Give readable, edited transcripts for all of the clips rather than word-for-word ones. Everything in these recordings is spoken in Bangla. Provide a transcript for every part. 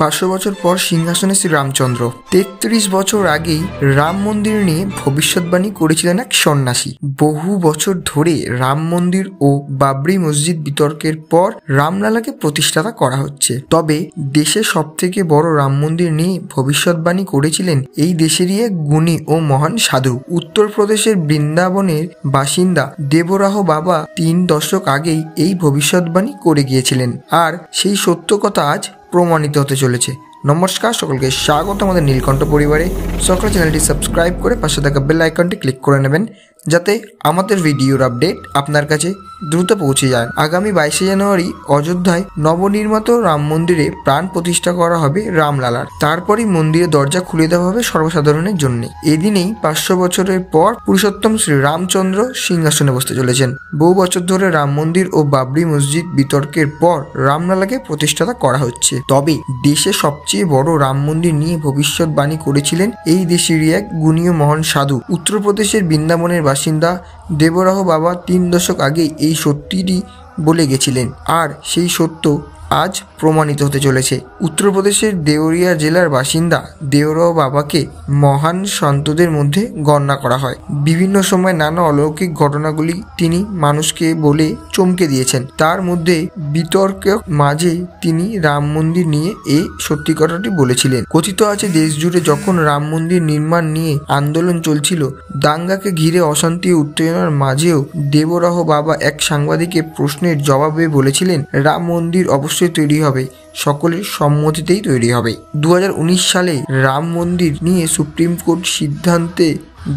500 বছর পর সিংহাসনে শ্রী রামচন্দ্র। 33 বছর আগেই রাম মন্দির নিয়ে ভবিষ্যৎবাণী করেছিলেন এক সন্ন্যাসী। বহু বছর ধরে রাম মন্দির ও বাবরি মসজিদ বিতর্কের পর রামলালাকে প্রতিষ্ঠাতা করা হচ্ছে। তবে দেশে সবথেকে বড় রাম মন্দির নিয়ে ভবিষ্যৎবাণী করেছিলেন এই দেশেরই এক গুণী ও মহান সাধু। উত্তরপ্রদেশের বৃন্দাবনের বাসিন্দা দেবরাহ বাবা 3 দশক আগেই এই ভবিষ্যৎবাণী করে গিয়েছিলেন, আর সেই সত্য কথা আজ প্রমাণিত হতে চলেছে। নমস্কার সকলকে, স্বাগত আমাদের নীলকণ্ঠ পরিবারে। সকলে চ্যানেলটি সাবস্ক্রাইব করে পাশে থাকা বেল আইকনটি ক্লিক করে নেবেন, যাতে আমাদের ভিডিওর আপডেট আপনার কাছে দ্রুত পৌঁছে যায়। আগামী 22শে জানুয়ারি অযোধ্যায় নবনির্মিত রাম মন্দিরে প্রাণ প্রতিষ্ঠা করা হবে রামলালার। তারপরই মন্দিরের দরজা খুলে দেওয়া হবে সর্বসাধারণের জন্য। এদিনেই 500 বছরের পর পুরুষোত্তম শ্রী রামচন্দ্র সিংহাসনে বসতে চলেছেন। বহু বছর ধরে রাম মন্দির ও বাবরি মসজিদ বিতর্কের পর রামলালাকে প্রতিষ্ঠাতা করা হচ্ছে। তবে দেশে সবচেয়ে বড় রাম মন্দির নিয়ে ভবিষ্যৎবাণী করেছিলেন এই দেশেরই এক গুণী মহান সাধু। উত্তরপ্রদেশের বৃন্দাবনের বাসিন্দা দেবরাহ বাবা 3 দশক আগে এই সত্যিটি বলে গেছিলেন, আর সেই সত্য আজ প্রমাণিত হতে চলেছে। উত্তরপ্রদেশের দেওরিয়া জেলার বাসিন্দা দেওরাহ বাবাকে মহান সন্তদের মধ্যে গণনা করা হয়। বিভিন্ন সময় নানা অলৌকিক ঘটনাগুলি তিনি মানুষকে বলে চমকে দিয়েছেন। তার মধ্যে বিতর্কের মাঝে তিনি রাম মন্দির নিয়ে এই সত্যি কথাটি বলেছিলেন। কথিত আছে, দেশ জুড়ে যখন রাম মন্দির নির্মাণ নিয়ে আন্দোলন চলছিল, দাঙ্গাকে ঘিরে অশান্তি উত্তেজনার মাঝেও দেবরাহ বাবা এক সাংবাদিকের প্রশ্নের জবাবে বলেছিলেন, রাম মন্দির অবশ্যই তৈরি হবে, সকলের সম্মতিতেই তৈরি হবে। 2019 সালে রাম মন্দির নিয়ে সুপ্রিম কোর্ট সিদ্ধান্তে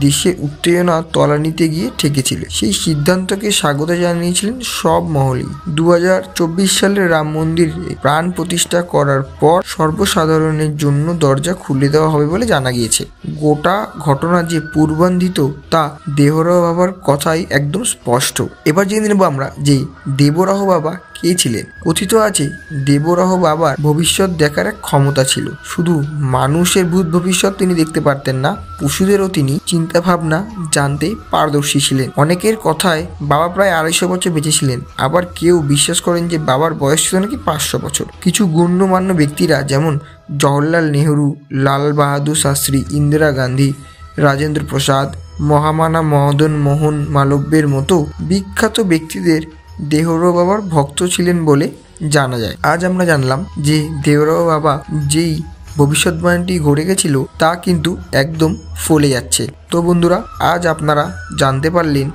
দেশে উত্তেজনা তলানিতে গিয়ে ঠেকেছিল। সেই সিদ্ধান্তকে স্বাগত জানিয়েছিলেন সব মহলেই। 2024 সালে রাম মন্দিরে প্রাণ প্রতিষ্ঠা করার পর সর্বসাধারণের জন্য দরজা খুলে দেওয়া হবে বলে জানা গিয়েছে। গোটা ঘটনা যে পূর্বান্ধিত তা দেবরাহ বাবার কথাই একদম স্পষ্ট। এবার জেনে নেব আমরা যে দেবরাহ বাবা কে ছিলেন। কথিত আছে, দেবরাহ বাবার ভবিষ্যৎ দেখার এক ক্ষমতা ছিল। শুধু মানুষের ভূত ভবিষ্যৎ তিনি দেখতে পারতেন না, পশুদেরও তিনি চিন্তা ভাবনা জানতে পারদর্শী ছিলেন। অনেকের কথায় বাবা প্রায় 250 বছর বেঁচেছিলেন, আবার কেউ বিশ্বাস করেন যে বাবার বয়স ছিল নাকি 500 বছর। কিছু গণ্যমান্য ব্যক্তিরা যেমন জওহরলাল নেহরু, লাল বাহাদুর শাস্ত্রী, ইন্দিরা গান্ধী, রাজেন্দ্র প্রসাদ, মহামানা মদন মোহন মালব্যের মতো বিখ্যাত ব্যক্তিদের দেবরাহ বাবার ভক্ত ছিলেন বলে জানা যায়। আজ আমরা জানলাম যে দেবরাহ বাবা যেই ভবিষ্যৎবাণীটি ঘটে গেছিল তা কিন্তু একদম ফলে যাচ্ছে। তো বন্ধুরা, আজ আপনারা জানতে পারলেন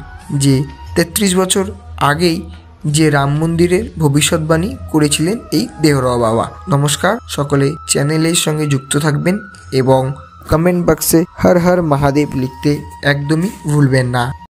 যে 33 বছর আগেই যে রাম মন্দিরের ভবিষ্যৎবাণী করেছিলেন এই দেবরাহ বাবা। নমস্কার, সকলে চ্যানেলের সঙ্গে যুক্ত থাকবেন এবং কমেন্ট বক্সে হর হর মহাদেব লিখতে একদমই ভুলবেন না।